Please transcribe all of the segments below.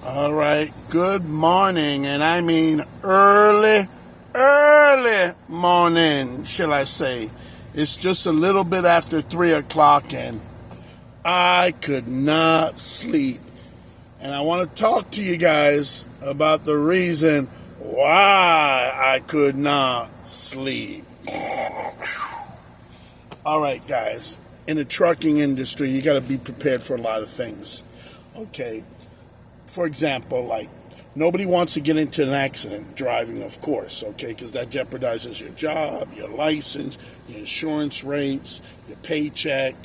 All right, good morning, and I mean early morning, shall I say. It's just a little bit after 3 o'clock, and I could not sleep. And I want to talk to you guys about the reason why I could not sleep. All right, guys, in the trucking industry, you got to be prepared for a lot of things, okay? For example, like, nobody wants to get into an accident driving, of course, okay, because that jeopardizes your job, your license, your insurance rates, your paycheck,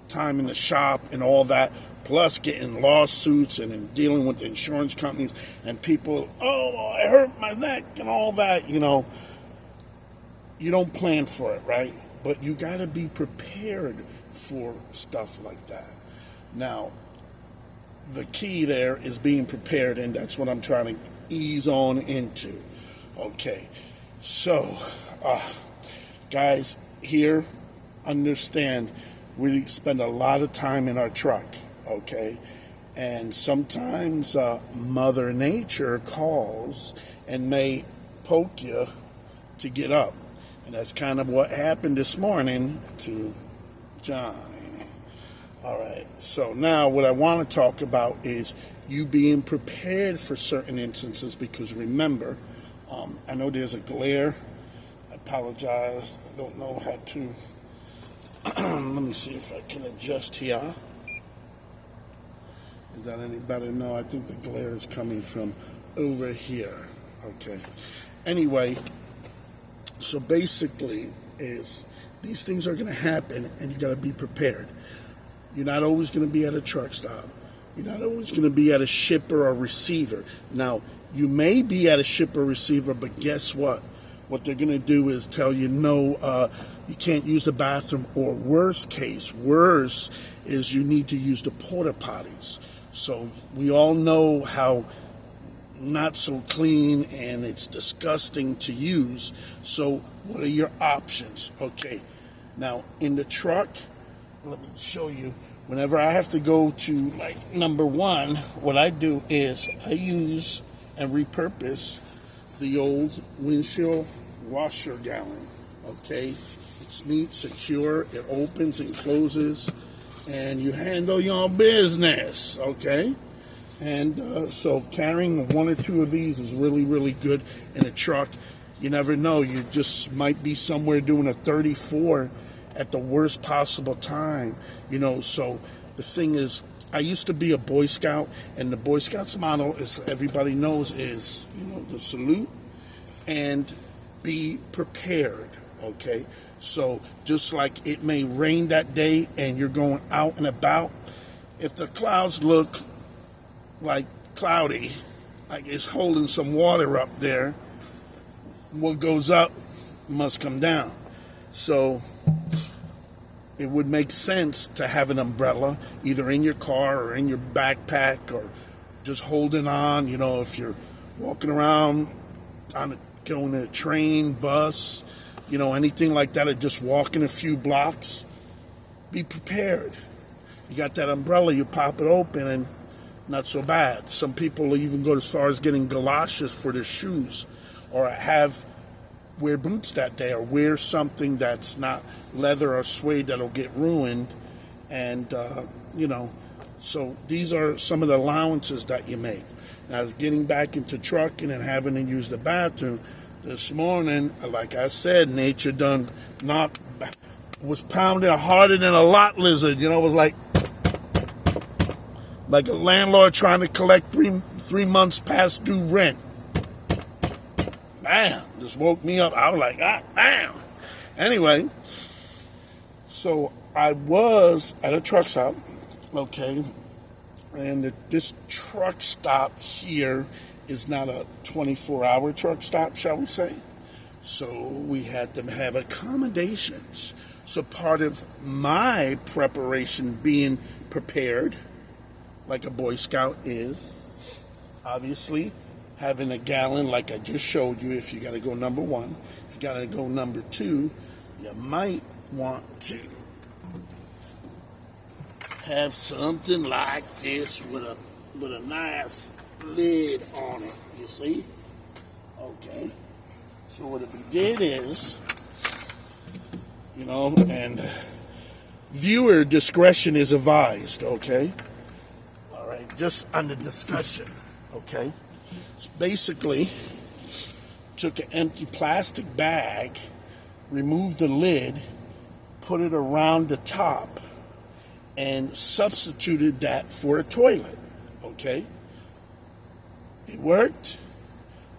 time in the shop and all that, plus getting lawsuits and then dealing with the insurance companies and people, oh, I hurt my neck and all that, you don't plan for it, right? But you got to be prepared for stuff like that. Now, the key there is being prepared, and that's what I'm trying to ease on into. Okay, so, guys, here, understand, we spend a lot of time in our truck, okay? And sometimes Mother Nature calls and may poke you to get up. And that's kind of what happened this morning to John. All right, so now what I want to talk about is you being prepared for certain instances, because remember, I know there's a glare. I apologize. I don't know how to. Let me see if I can adjust here. Is that any better? No, I think the glare is coming from over here. Okay. Anyway, so basically is these things are going to happen, and you got to be prepared. You're not always going to be at a truck stop. You're not always going to be at a shipper or receiver. Now, you may be at a shipper or receiver, but guess what? What they're going to do is tell you, no, you can't use the bathroom, or worse is you need to use the porta potties. So we all know how not so clean and it's disgusting to use. So what are your options? Okay, now in the truck, let me show you. Whenever I have to go to, like, number one, what I do is I use and repurpose the old windshield washer gallon, okay? It's neat, secure, it opens and closes, and you handle your business, okay? And so carrying one or two of these is really, really good in a truck. You never know, you just might be somewhere doing a 34 at the worst possible time, so the thing is, I used to be a Boy Scout, and the Boy Scouts motto, as everybody knows, is, the salute and be prepared, okay? So just like it may rain that day and you're going out and about, if the clouds look like cloudy, like it's holding some water up there, what goes up must come down. So it would make sense to have an umbrella either in your car or in your backpack, or just holding on, if you're walking around going to a train, bus, anything like that, or just walking a few blocks. Be prepared. You got that umbrella, you pop it open, and not so bad. Some people even go as far as getting galoshes for their shoes, or wear boots that day, or wear something that's not leather or suede that'll get ruined. And, so these are some of the allowances that you make. Now, getting back into trucking and having to use the bathroom, this morning, like I said, nature was pounding harder than a lot lizard. It was like a landlord trying to collect three months past due rent. Bam, just woke me up. I was like, bam. Anyway, so I was at a truck stop, okay, and this truck stop here is not a 24-hour truck stop, shall we say. So we had to have accommodations. So part of my preparation, being prepared, like a Boy Scout is, obviously, having a gallon like I just showed you if you got to go number one. If you got to go number two, you might want to have something like this with a with a nice lid on it, you see? Okay. So what we did is, and viewer discretion is advised, okay? All right, just on the discussion, okay? So basically, took an empty plastic bag, removed the lid, put it around the top, and substituted that for a toilet, okay? It worked.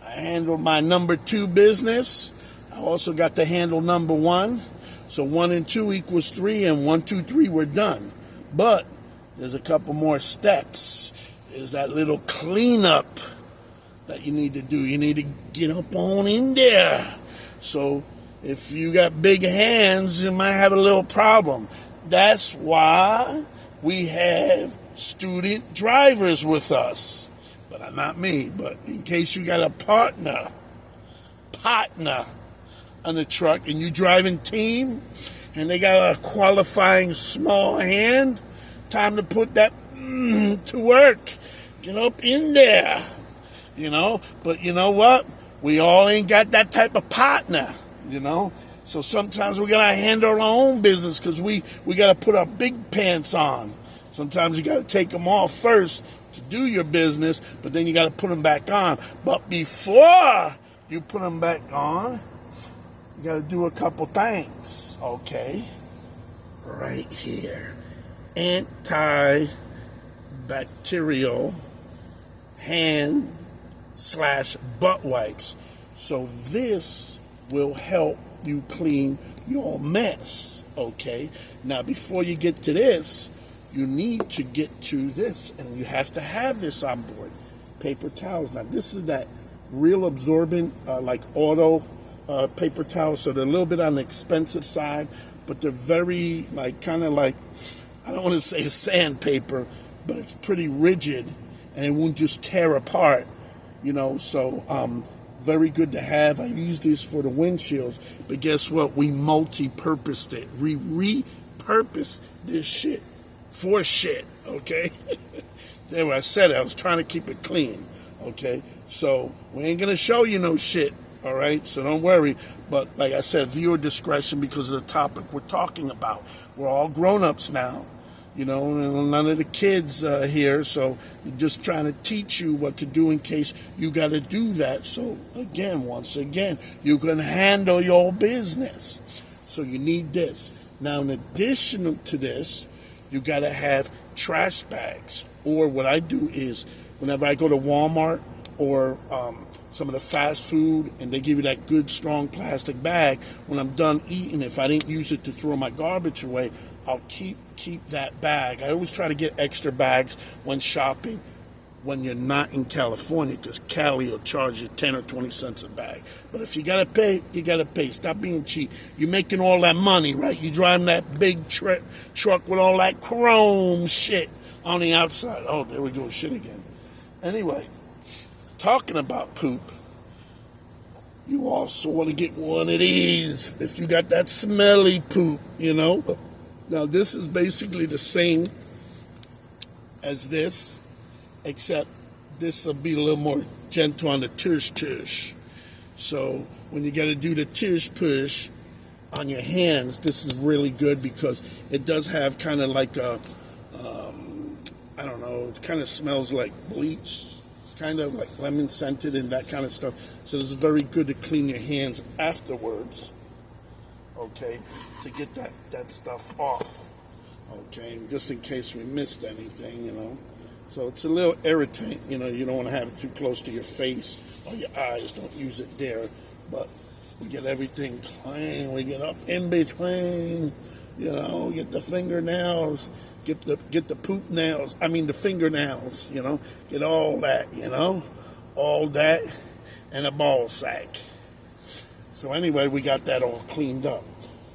I handled my number 2 business. I also got to handle number 1. So 1 and 2 equals 3, and 1, 2, 3 we're done. But there's a couple more steps. There's that little cleanup that you need to do. You need to get up on in there. So if you got big hands, you might have a little problem. That's why we have student drivers with us. But not me, but in case you got a partner on the truck and you driving team and they got a qualifying small hand, time to put that to work. Get up in there, But you know what? We all ain't got that type of partner, So sometimes we got to handle our own business because we got to put our big pants on. Sometimes you got to take them off first to do your business, but then you got to put them back on. But before you put them back on, you got to do a couple things, okay? Right here. Antibacterial hand/butt wipes. So this will help you clean your mess, okay? Now, before you get to this, you need to get to this, and you have to have this on board. Paper towels. Now, this is that real absorbent, like auto paper towels. So they're a little bit on the expensive side, but they're very, kind of like, I don't want to say sandpaper, but it's pretty rigid, and it won't just tear apart, So very good to have. I use this for the windshields, but guess what? We multi-purposed it. We repurposed this shit for shit, okay? There, I said it. I was trying to keep it clean, okay? So we ain't gonna show you no shit, all right? So don't worry. But like I said, viewer discretion because of the topic we're talking about. We're all grown-ups now, none of the kids here. So we're just trying to teach you what to do in case you got to do that. So once again, you can handle your business. So you need this. Now, in addition to this, you got to have trash bags. Or what I do is whenever I go to Walmart or some of the fast food and they give you that good, strong plastic bag, when I'm done eating, if I didn't use it to throw my garbage away, I'll keep that bag. I always try to get extra bags when shopping when you're not in California because Cali will charge you 10 or 20 cents a bag. But if you got to pay, you got to pay. Stop being cheap. You're making all that money, right? You driving that big truck with all that chrome shit on the outside. Oh, there we go, shit again. Anyway, talking about poop, you also want to get one of these if you got that smelly poop, Now, this is basically the same as this, except this will be a little more gentle on the tush. So when you got to do the tush on your hands, this is really good because it does have kind of like a, I don't know, it kind of smells like bleach, kind of like lemon scented and that kind of stuff. So this is very good to clean your hands afterwards, okay, to get that stuff off, okay, just in case we missed anything, So it's a little irritant, you don't want to have it too close to your face or your eyes. Don't use it there. But we get everything clean. We get up in between, get the fingernails, get the poop nails. I mean the fingernails, get all that, all that and a ball sack. So anyway, we got that all cleaned up.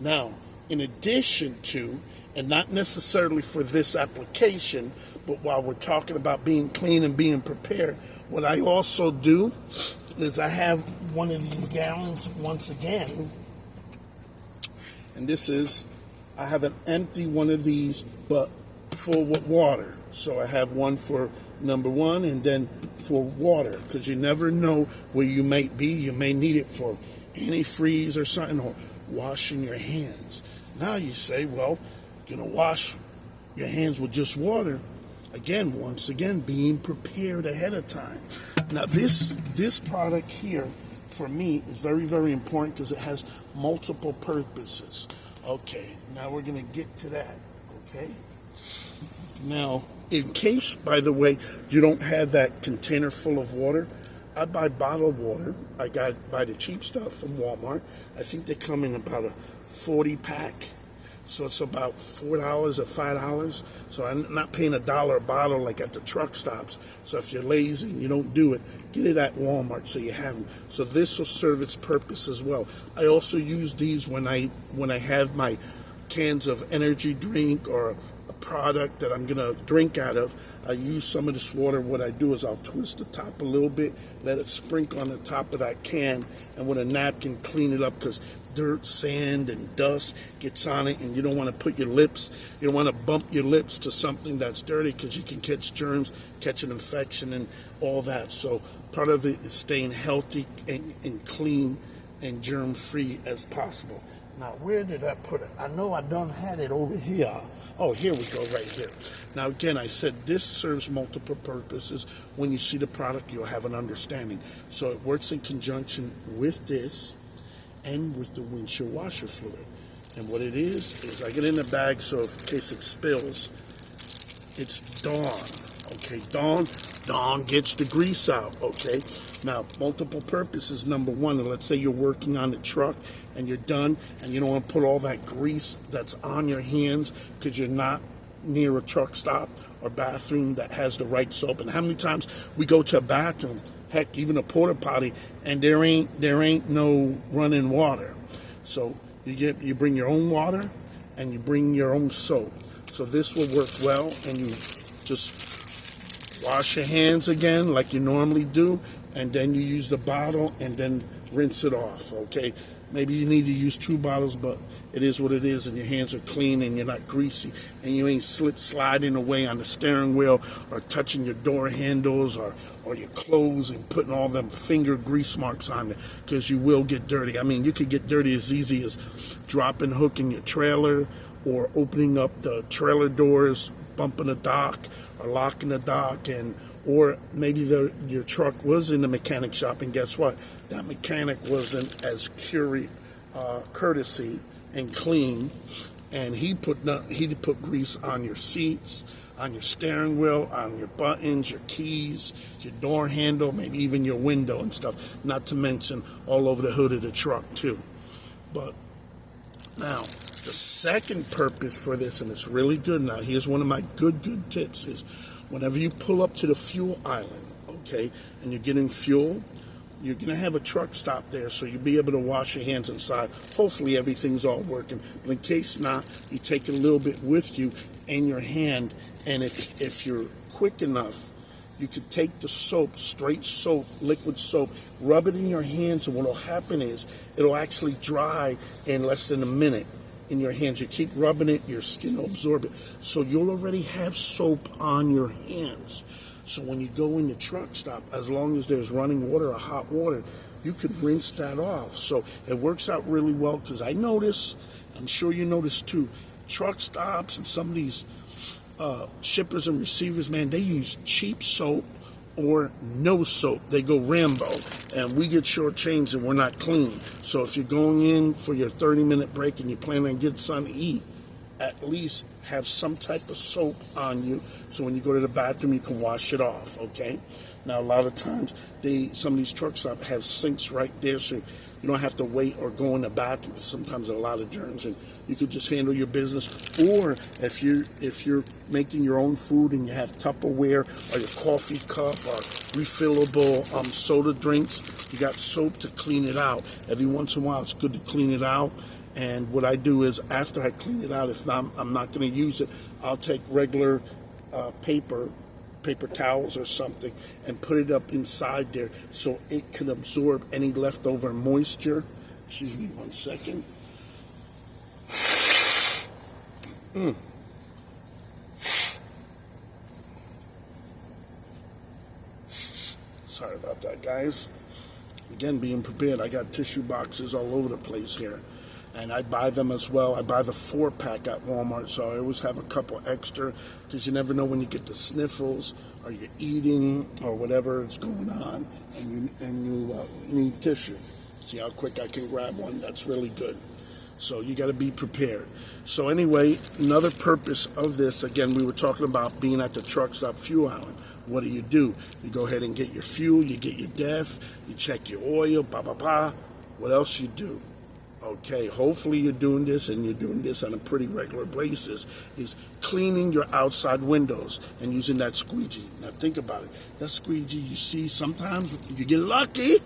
Now, in addition to, and not necessarily for this application, but while we're talking about being clean and being prepared, what I also do is I have one of these gallons once again, and I have an empty one of these, but full with water. So I have one for number one, and then for water, because you never know where you might be. You may need it for antifreeze or something, or washing your hands. Now you say, well, you're going to wash your hands with just water. Again, once again, being prepared ahead of time. Now, this product here, for me, is very, very important because it has multiple purposes. Okay, now we're going to get to that, okay? Now, in case, by the way, you don't have that container full of water, I buy bottled water. I buy the cheap stuff from Walmart. I think they come in about a 40 pack. So it's about $4 or $5. So I'm not paying $1 a bottle like at the truck stops. So if you're lazy and you don't do it, get it at Walmart so you have them. So this will serve its purpose as well. I also use these when I have my cans of energy drink or a product that I'm gonna drink out of. I use some of this water. What I do is I'll twist the top a little bit, let it sprinkle on the top of that can, and with a napkin clean it up, because dirt, sand, and dust gets on it, and you don't want to put your lips, you don't want to bump your lips to something that's dirty, because you can catch germs, catch an infection, and all that. So part of it is staying healthy and clean and germ-free as possible. Now, where did I put it? I know I done had it over here. Oh, here we go, right here. Now, again, I said this serves multiple purposes. When you see the product, you'll have an understanding. So it works in conjunction with this and with the windshield washer fluid. And what it is I get in the bag, so in case it spills, it's Dawn. Okay, Dawn gets the grease out. Okay, now multiple purposes. Number one, let's say you're working on the truck and you're done, and you don't want to put all that grease that's on your hands because you're not near a truck stop or bathroom that has the right soap. And how many times we go to a bathroom, heck, even a porta potty, and there ain't no running water. So you bring your own water and you bring your own soap. So this will work well, and you just wash your hands again like you normally do, and then you use the bottle and then rinse it off. Okay, maybe you need to use 2 bottles, but it is what it is, and your hands are clean and you're not greasy, and you ain't sliding away on the steering wheel or touching your door handles or your clothes and putting all them finger grease marks on it, because you will get dirty. I mean, you could get dirty as easy as dropping hook in your trailer, or opening up the trailer doors, bumping the dock, or locking the dock, or maybe your truck was in the mechanic shop, and guess what? That mechanic wasn't as courtesy and clean, and he put grease on your seats, on your steering wheel, on your buttons, your keys, your door handle, maybe even your window and stuff. Not to mention all over the hood of the truck too. But now, the second purpose for this, and it's really good. Now, here's one of my good tips: is whenever you pull up to the fuel island, okay, and you're getting fuel, you're going to have a truck stop there, so you'll be able to wash your hands inside. Hopefully everything's all working. But in case not, you take a little bit with you in your hand, and if you're quick enough, you could take the soap, straight soap, liquid soap, rub it in your hands, and what will happen is it'll actually dry in less than a minute in your hands. You keep rubbing it, your skin will absorb it. So you'll already have soap on your hands. So when you go in the truck stop, as long as there's running water or hot water, you could rinse that off. So it works out really well, because I notice, I'm sure you notice too, truck stops and some of these shippers and receivers, man, they use cheap soap or no soap. They go Rambo, and we get shortchanged and we're not clean. So if you're going in for your 30-minute break and you plan on getting something to eat, at least have some type of soap on you, so when you go to the bathroom you can wash it off. Okay, now a lot of times some of these truck stops have sinks right there, so you don't have to wait or go in the bathroom, because sometimes there's a lot of germs, and you could just handle your business. Or if you're making your own food and you have Tupperware or your coffee cup or refillable soda drinks, you got soap to clean it out. Every once in a while it's good to clean it out. And what I do is, after I clean it out, if I'm not going to use it, I'll take regular paper towels or something and put it up inside there so it can absorb any leftover moisture. Excuse me 1 second. Sorry about that, guys. Again, being prepared. I got tissue boxes all over the place here. And I buy them as well. I buy the 4-pack at Walmart, so I always have a couple extra because you never know when you get the sniffles or you're eating or whatever is going on, and you need tissue. See how quick I can grab one? That's really good. So you got to be prepared. So anyway, another purpose of this, again, we were talking about being at the truck stop fuel island. What do? You go ahead and get your fuel, you get your DEF, you check your oil, What else you do? Okay, hopefully you're doing this, and you're doing this on a pretty regular basis, is cleaning your outside windows and using that squeegee. Now think about it. That squeegee, you see sometimes you get lucky,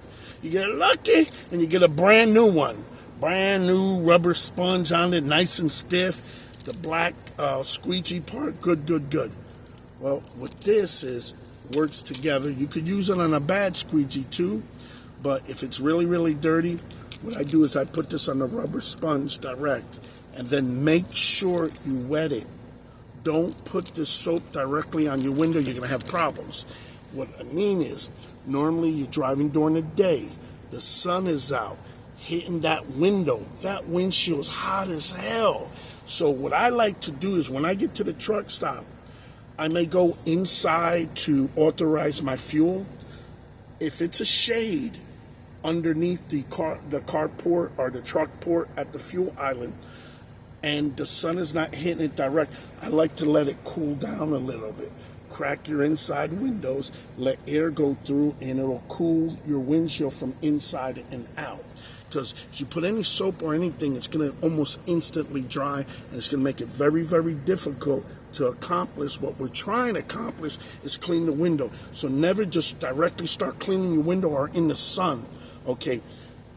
and you get a brand new one. Brand new rubber sponge on it, nice and stiff. The black squeegee part, good. Well, what this is, works together. You could use it on a bad squeegee too, but if it's really, really dirty, what I do is I put this on the rubber sponge direct, and then make sure you wet it. Don't put the soap directly on your window. You're going to have problems. What I mean is, normally you're driving during the day. The sun is out, hitting that window. That windshield's hot as hell. So what I like to do is when I get to the truck stop, I may go inside to authorize my fuel. If it's a shade underneath the carport or the truck port at the fuel island, and the sun is not hitting it direct, I like to let it cool down a little bit. Crack your inside windows, let air go through, and it'll cool your windshield from inside and out. Because if you put any soap or anything, it's going to almost instantly dry, and it's going to make it very, very difficult to accomplish what we're trying to accomplish, is clean the window. So never just directly start cleaning your window or in the sun. Okay,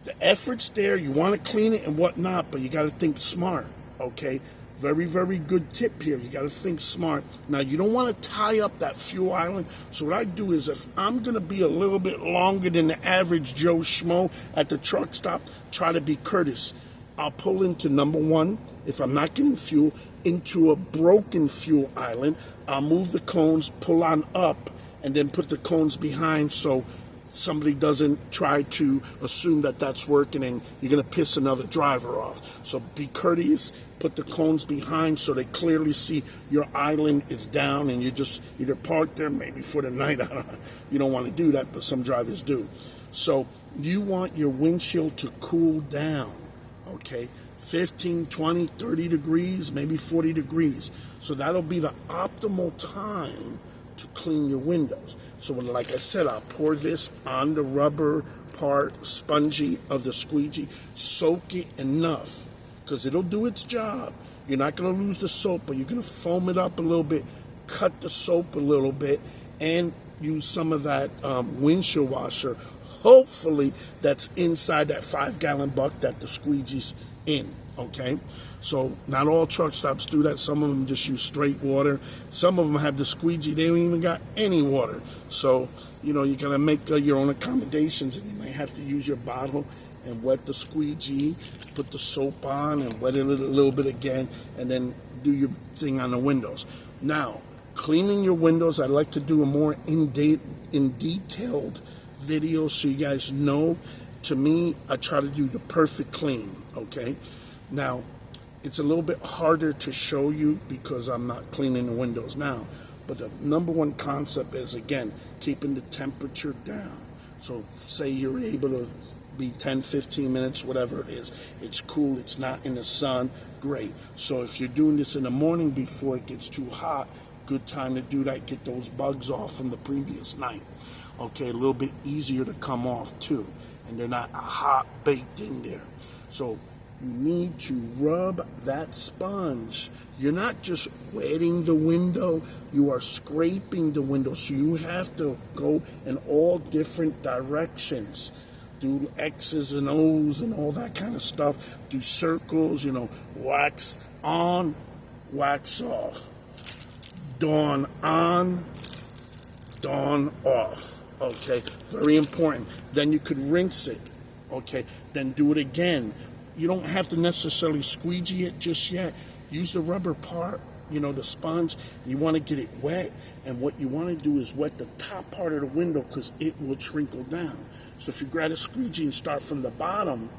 the effort's there, you want to clean it and whatnot, but you got to think smart. Okay, very, very good tip here. You got to think smart. Now, you don't want to tie up that fuel island. So what I do is, if I'm going to be a little bit longer than the average Joe Schmo at the truck stop, try to be courteous. I'll pull into number one, if I'm not getting fuel, into a broken fuel island. I'll move the cones, pull on up, and then put the cones behind so somebody doesn't try to assume that that's working and you're going to piss another driver off. So be courteous, put the cones behind so they clearly see your island is down, and you just either park there maybe for the night. You don't want to do that, but some drivers do. So you want your windshield to cool down, okay? 15, 20, 30 degrees, maybe 40 degrees. So that'll be the optimal time to clean your windows. So like I said, I'll pour this on the rubber part, spongy of the squeegee, soak it enough, because it'll do its job. You're not going to lose the soap, but you're going to foam it up a little bit, cut the soap a little bit, and use some of that windshield washer. Hopefully that's inside that 5-gallon bucket that the squeegee's in, okay? So not all truck stops do that. Some of them just use straight water. Some of them have the squeegee. They don't even got any water. So, you know, you got to make your own accommodations, and you might have to use your bottle and wet the squeegee, put the soap on and wet it a little bit again, and then do your thing on the windows. Now, cleaning your windows, I'd like to do a more in-detailed video so you guys know. To me, I try to do the perfect clean, okay? Now, it's a little bit harder to show you because I'm not cleaning the windows now. But the number one concept is, again, keeping the temperature down. So say you're able to be 10, 15 minutes, whatever it is. It's cool, it's not in the sun, great. So if you're doing this in the morning before it gets too hot, good time to do that, get those bugs off from the previous night. Okay, a little bit easier to come off too, and they're not hot baked in there. So you need to rub that sponge. You're not just wetting the window, you are scraping the window. So you have to go in all different directions. Do X's and O's and all that kind of stuff. Do circles, you know, wax on, wax off. Dawn on, dawn off. Okay, very important. Then you could rinse it. Okay, then do it again. You don't have to necessarily squeegee it just yet. Use the rubber part, the sponge. You want to get it wet, and what you want to do is wet the top part of the window because it will trickle down. So if you grab a squeegee and start from the bottom,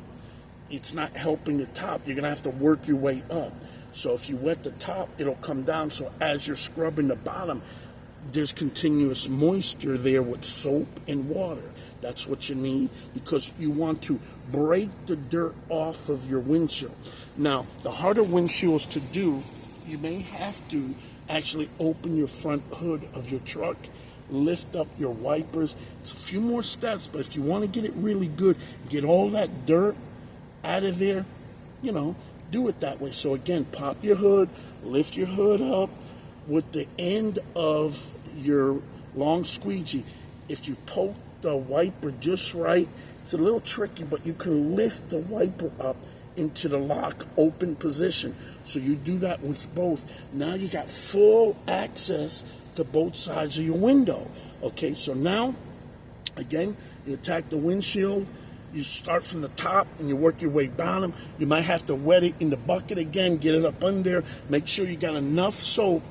it's not helping the top. You're going to have to work your way up. So if you wet the top, it'll come down. So as you're scrubbing the bottom, there's continuous moisture there with soap and water. That's what you need because you want to break the dirt off of your windshield. Now, the harder windshields to do, you may have to actually open your front hood of your truck, lift up your wipers. It's a few more steps, but if you want to get it really good, get all that dirt out of there, do it that way. So again, pop your hood, lift your hood up with the end of your long squeegee. If you poke the wiper just right, it's a little tricky, but you can lift the wiper up into the lock open position. So you do that with both. Now you got full access to both sides of your window. Okay, so now, again, you attack the windshield. You start from the top and you work your way down. You might have to wet it in the bucket again, get it up under. Make sure you got enough soap.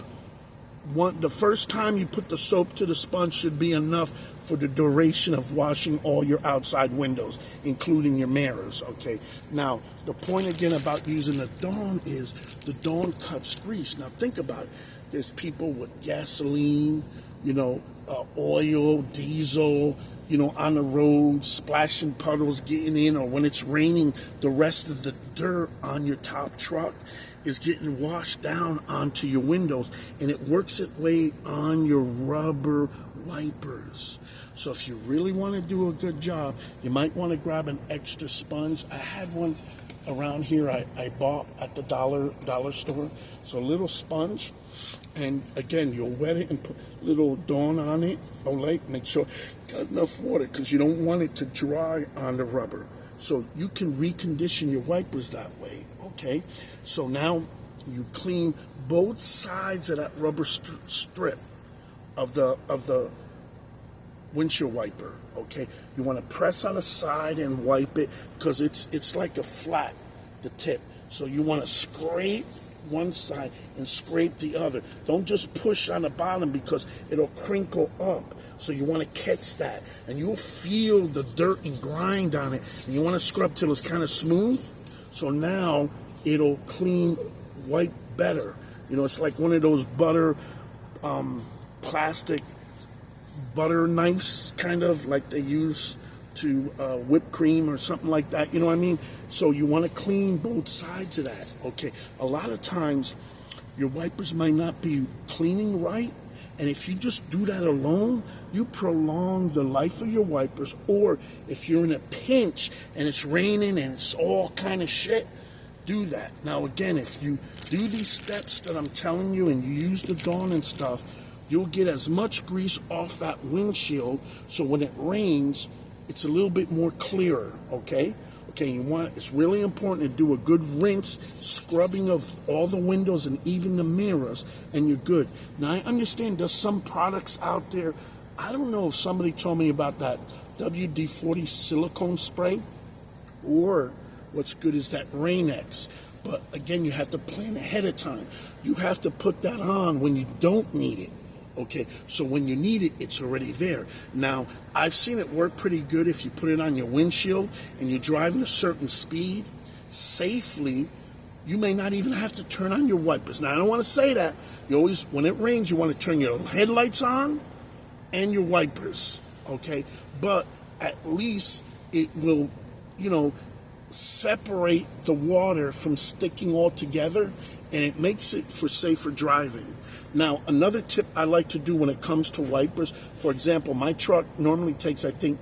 The first time you put the soap to the sponge should be enough for the duration of washing all your outside windows, including your mirrors, okay? Now, the point again about using the Dawn is the Dawn cuts grease. Now, think about it. There's people with gasoline, oil, diesel, on the road, splashing puddles, getting in, or when it's raining, the rest of the dirt on your top truck is getting washed down onto your windows, and it works its way on your rubber wipers. So if you really want to do a good job, you might want to grab an extra sponge. I had one around here I bought at the dollar store. So a little sponge, and again, you'll wet it and put a little Dawn on it. Make sure you got enough water because you don't want it to dry on the rubber. So you can recondition your wipers that way, okay? So now you clean both sides of that rubber strip of the windshield wiper, okay? You want to press on the side and wipe it because it's like a flat, the tip. So you want to scrape one side and scrape the other. Don't just push on the bottom because it'll crinkle up. So you want to catch that. And you'll feel the dirt and grind on it. And you want to scrub till it's kind of smooth. So now it'll clean white better. It's like one of those butter, plastic butter knives, kind of like they use to whip cream or something like that. You know what I mean? So you want to clean both sides of that. Okay. A lot of times your wipers might not be cleaning right. And if you just do that alone, you prolong the life of your wipers. Or if you're in a pinch and it's raining and it's all kind of shit, do that. Now, again, if you do these steps that I'm telling you and you use the Dawn and stuff, you'll get as much grease off that windshield. So when it rains, it's a little bit more clearer, okay? Okay, it's really important to do a good rinse, scrubbing of all the windows and even the mirrors, and you're good. Now, I understand there's some products out there. I don't know if somebody told me about that WD-40 silicone spray, or what's good is that Rain-X. But again, you have to plan ahead of time. You have to put that on when you don't need it. Okay, so when you need it, it's already there. Now, I've seen it work pretty good if you put it on your windshield and you're driving a certain speed safely. You may not even have to turn on your wipers. Now, I don't want to say that. You always, when it rains, you want to turn your headlights on and your wipers, okay? But at least it will, separate the water from sticking all together, and it makes it for safer driving. Now, another tip I like to do when it comes to wipers, for example, my truck normally takes, I think,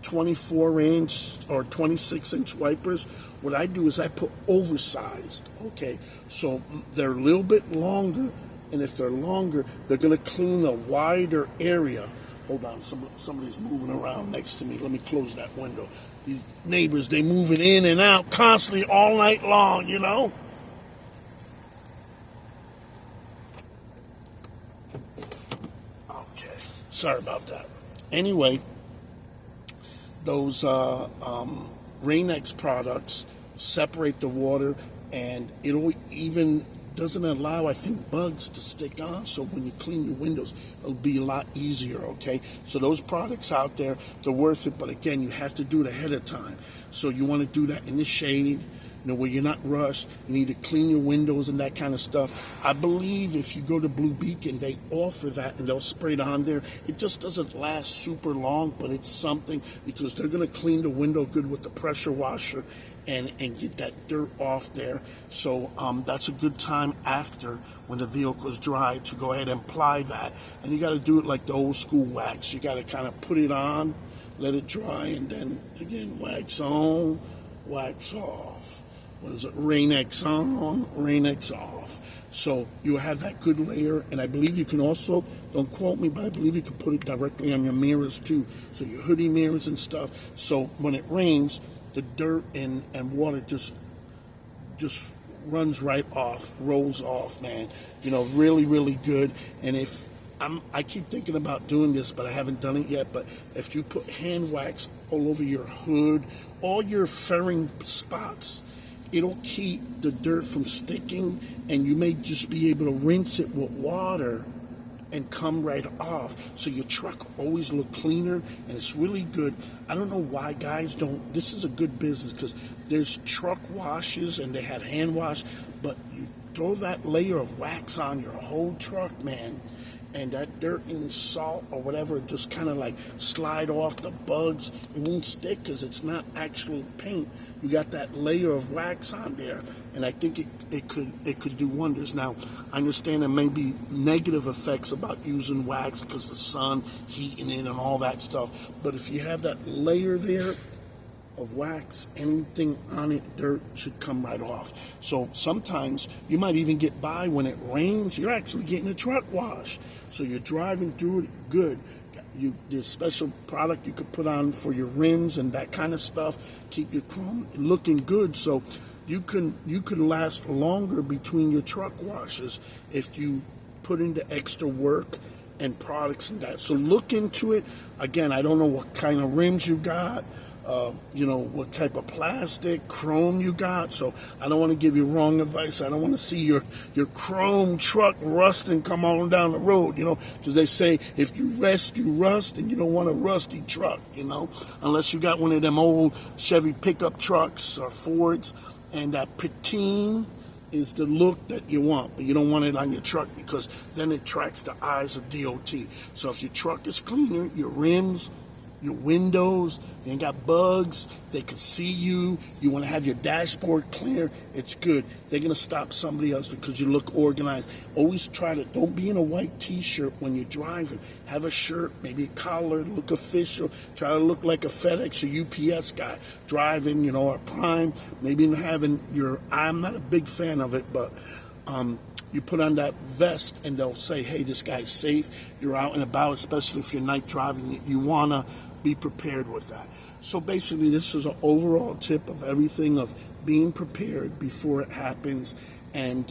24-inch or 26-inch wipers. What I do is I put oversized, okay? So they're a little bit longer, and if they're longer, they're going to clean a wider area. Hold on, somebody's moving around next to me. Let me close that window. These neighbors, they moving in and out constantly all night long, Okay, sorry about that. Anyway, those Rain-X products separate the water, and it'll even doesn't allow, I think, bugs to stick on. So when you clean your windows, it'll be a lot easier, okay? So those products out there, they're worth it. But again, you have to do it ahead of time. So you want to do that in the shade, where you're not rushed. You need to clean your windows and that kind of stuff. I believe if you go to Blue Beacon, they offer that and they'll spray it on there. It just doesn't last super long, but it's something, because they're going to clean the window good with the pressure washer and get that dirt off there. So that's a good time after, when the vehicle is dry, to go ahead and apply that. And you got to do it like the old school wax. You got to kind of put it on, let it dry, and then again, wax on, wax off. What is it? Rain-X on, Rain-X off. So you have that good layer, and I believe you can also, don't quote me, but I believe you can put it directly on your mirrors too. So your hoodie mirrors and stuff. So when it rains, the dirt and water just runs right off, rolls off, man. Really, really good. And I keep thinking about doing this, but I haven't done it yet. But if you put hand wax all over your hood, all your fairing spots, it'll keep the dirt from sticking, and you may just be able to rinse it with water and come right off. So your truck always look cleaner, and it's really good. I don't know why guys don't. This is a good business, because there's truck washes and they have hand wash, but you throw that layer of wax on your whole truck, man, and that dirt and salt or whatever just kind of like slide off the bugs. It won't stick because it's not actual paint. You got that layer of wax on there, and I think it could do wonders. Now, I understand there may be negative effects about using wax because the sun heating it and all that stuff, but if you have that layer there of wax, anything on it, dirt, should come right off. So sometimes you might even get by when it rains. You're actually getting a truck wash. So you're driving through it good. There's special product you could put on for your rims and that kind of stuff. Keep your chrome looking good. So you can last longer between your truck washes if you put into extra work and products and that. So look into it. Again, I don't know what kind of rims you got. What type of plastic, chrome you got. So I don't want to give you wrong advice. I don't want to see your chrome truck rust and come on down the road, because they say if you rust, you rust, and you don't want a rusty truck, unless you got one of them old Chevy pickup trucks or Fords, and that patina is the look that you want, but you don't want it on your truck, because then it attracts the eyes of DOT. So if your truck is cleaner, your rims, your windows, you ain't got bugs, they can see you, you want to have your dashboard clear, it's good. They're going to stop somebody else because you look organized. Always don't be in a white t-shirt when you're driving. Have a shirt, maybe a collar, look official. Try to look like a FedEx or UPS guy driving, or Prime. Maybe I'm not a big fan of it, but you put on that vest and they'll say, hey, this guy's safe. You're out and about, especially if you're night driving. You want to be prepared with that. So basically, this is an overall tip of everything of being prepared before it happens. And,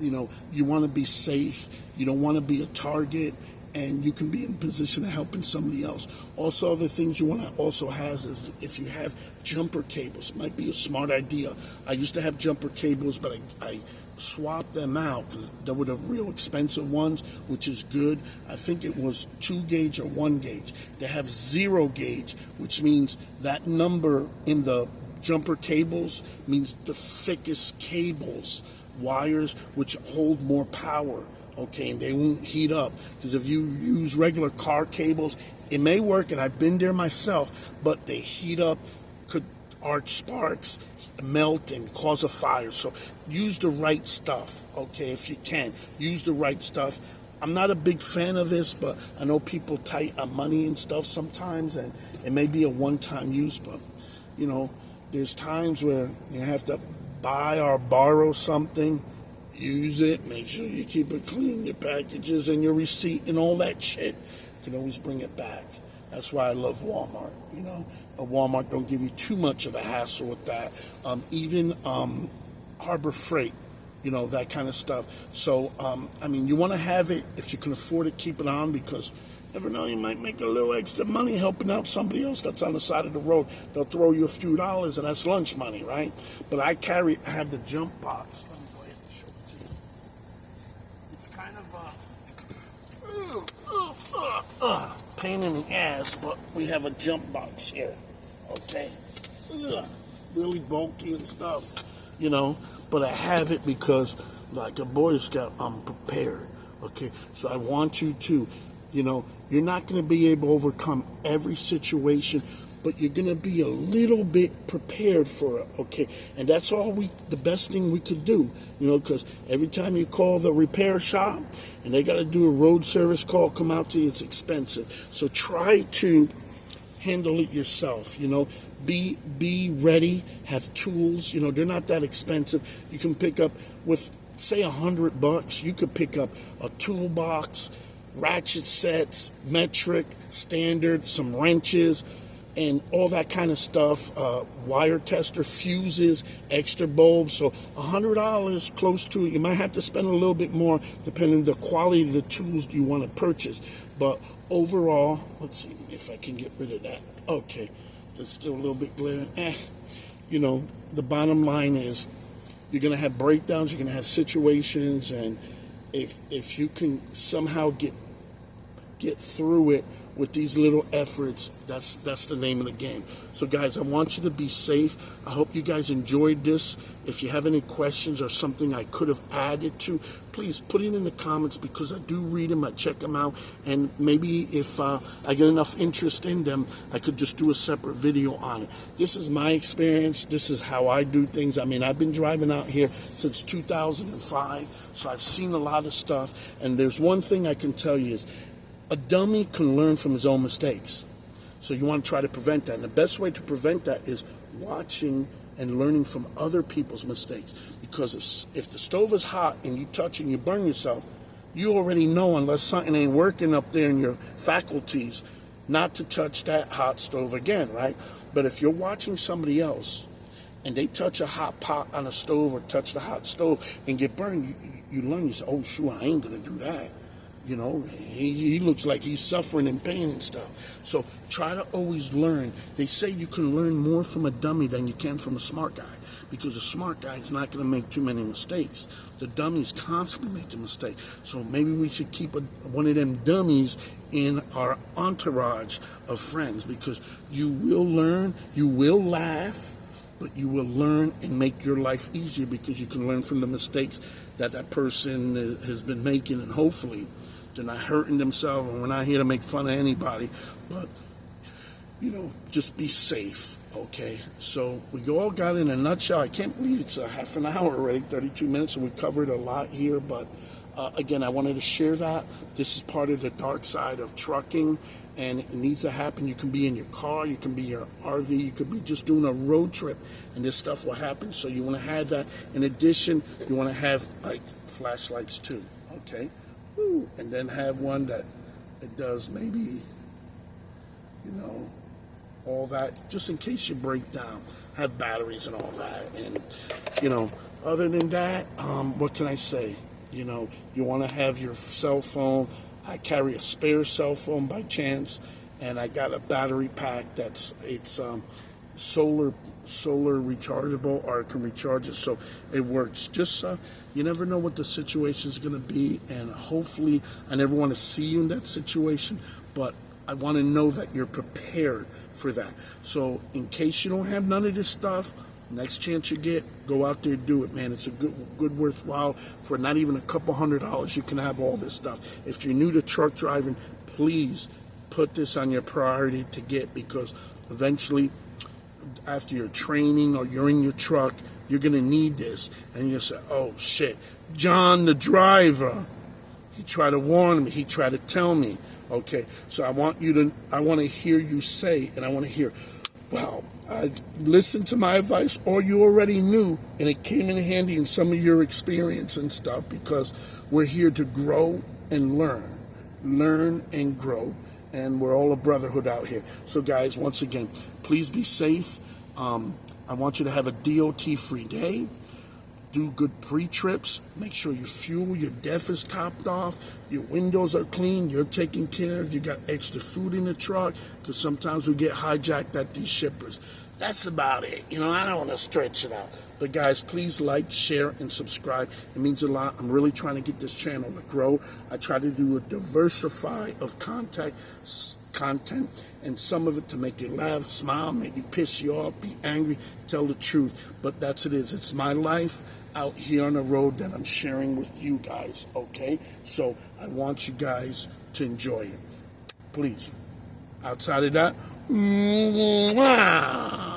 you want to be safe. You don't want to be a target. And you can be in position of helping somebody else. Also, other things you want to also have is if you have jumper cables, might be a smart idea. I used to have jumper cables, but I swapped them out. They were the real expensive ones, which is good. I think it was 2 gauge or 1 gauge. They have 0 gauge, which means that number in the jumper cables means the thickest cables, wires, which hold more power. Okay, and they won't heat up, because if you use regular car cables, it may work, and I've been there myself, but they heat up, could arch sparks, melt, and cause a fire. So use the right stuff, okay, if you can. Use the right stuff. I'm not a big fan of this, but I know people tight on money and stuff sometimes, and it may be a one-time use, but, there's times where you have to buy or borrow something. Use it. Make sure you keep it clean, your packages and your receipt and all that shit. You can always bring it back. That's why I love Walmart. Walmart don't give you too much of a hassle with that. Even Harbor Freight, that kind of stuff. So, you want to have it if you can afford it. Keep it on, because you never know, you might make a little extra money helping out somebody else that's on the side of the road. They'll throw you a few dollars, and that's lunch money, right? But I have the jump box. pain in the ass, but we have a jump box here, okay? Really bulky and stuff, you know, but I have it because, like a Boy Scout, I'm prepared, okay? So I want you to, you know, you're not going to be able to overcome every situation, but you're going to be a little bit prepared for it, okay? And that's the best thing we could do, you know, because every time you call the repair shop and they got to do a road service call, come out to you, it's expensive. So try to handle it yourself, you know. Be ready, have tools, you know, they're not that expensive. You can pick up with, say, $100, you could pick up a toolbox, ratchet sets, metric, standard, some wrenches, and all that kind of stuff, wire tester, fuses, extra bulbs. So $100 close to it. You might have to spend a little bit more depending on the quality of the tools you want to purchase. But overall, let's see if I can get rid of that. Okay, that's still a little bit glaring. You know, the bottom line is you're going to have breakdowns, you're going to have situations, and if you can somehow get through it with these little efforts, that's the name of the game. So guys, I want you to be safe. I hope you guys enjoyed this. If you have any questions or something I could have added to, please put it in the comments, because I do read them, I check them out, and maybe if I get enough interest in them, I could just do a separate video on it. This is my experience. This is how I do things. I mean, I've been driving out here since 2005, so I've seen a lot of stuff, and there's one thing I can tell you is, a dummy can learn from his own mistakes. So you want to try to prevent that. And the best way to prevent that is watching and learning from other people's mistakes. Because if the stove is hot and you touch and you burn yourself, you already know, unless something ain't working up there in your faculties, not to touch that hot stove again, right? But if you're watching somebody else and they touch a hot pot on a stove or touch the hot stove and get burned, you learn, you say, oh, shoot, I ain't going to do that. You know, he looks like he's suffering in pain and stuff. So try to always learn. They say you can learn more from a dummy than you can from a smart guy, because a smart guy is not going to make too many mistakes. The dummy's constantly making mistakes. So maybe we should keep one of them dummies in our entourage of friends, because you will learn, you will laugh, but you will learn and make your life easier, because you can learn from the mistakes that person has been making, and hopefully they're not hurting themselves. And we're not here to make fun of anybody, but, you know, just be safe, okay? So we all got in a nutshell. I can't believe it's a half an hour already, 32 minutes, and we covered a lot here. But, again, I wanted to share that. This is part of the dark side of trucking, and it needs to happen. You can be in your car, you can be in your RV, you could be just doing a road trip, and this stuff will happen. So you want to have that. In addition, you want to have, like, flashlights too, okay? Woo. And then have one that it does maybe, you know, all that, just in case you break down, have batteries and all that. And, you know, other than that, what can I say? You know, you want to have your cell phone. I carry a spare cell phone by chance, and I got a battery pack it's solar rechargeable, or it can recharge it, so it works. Just you never know what the situation is going to be, and hopefully I never want to see you in that situation, but I want to know that you're prepared for that. So in case you don't have none of this stuff, next chance you get, go out there and do it, man. It's a good worthwhile. For not even a couple $100, you can have all this stuff. If you're new to truck driving, please put this on your priority to get, because eventually, after your training or you're in your truck, you're going to need this. And you'll say, oh, shit, John, the driver, he tried to warn me. He tried to tell me. Okay, so I want to hear you say, and I want to hear, wow, I listened to my advice, or you already knew, and it came in handy in some of your experience and stuff, because we're here to grow and learn and grow, and we're all a brotherhood out here. So guys, once again, please be safe. I want you to have a DOT-free day. do good pre-trips. Make sure your fuel, your def is topped off, your windows are clean, you're taken care of, you got extra food in the truck, because sometimes we get hijacked at these shippers. That's about it. You know, I don't want to stretch it out. But guys, please like, share, and subscribe. It means a lot. I'm really trying to get this channel to grow. I try to do a diversify of content, and some of it to make you laugh, smile, maybe piss you off, be angry, tell the truth. But that's it is. It's my life out here on the road that I'm sharing with you guys, okay? So I want you guys to enjoy it. Please. Outside of that, mwah!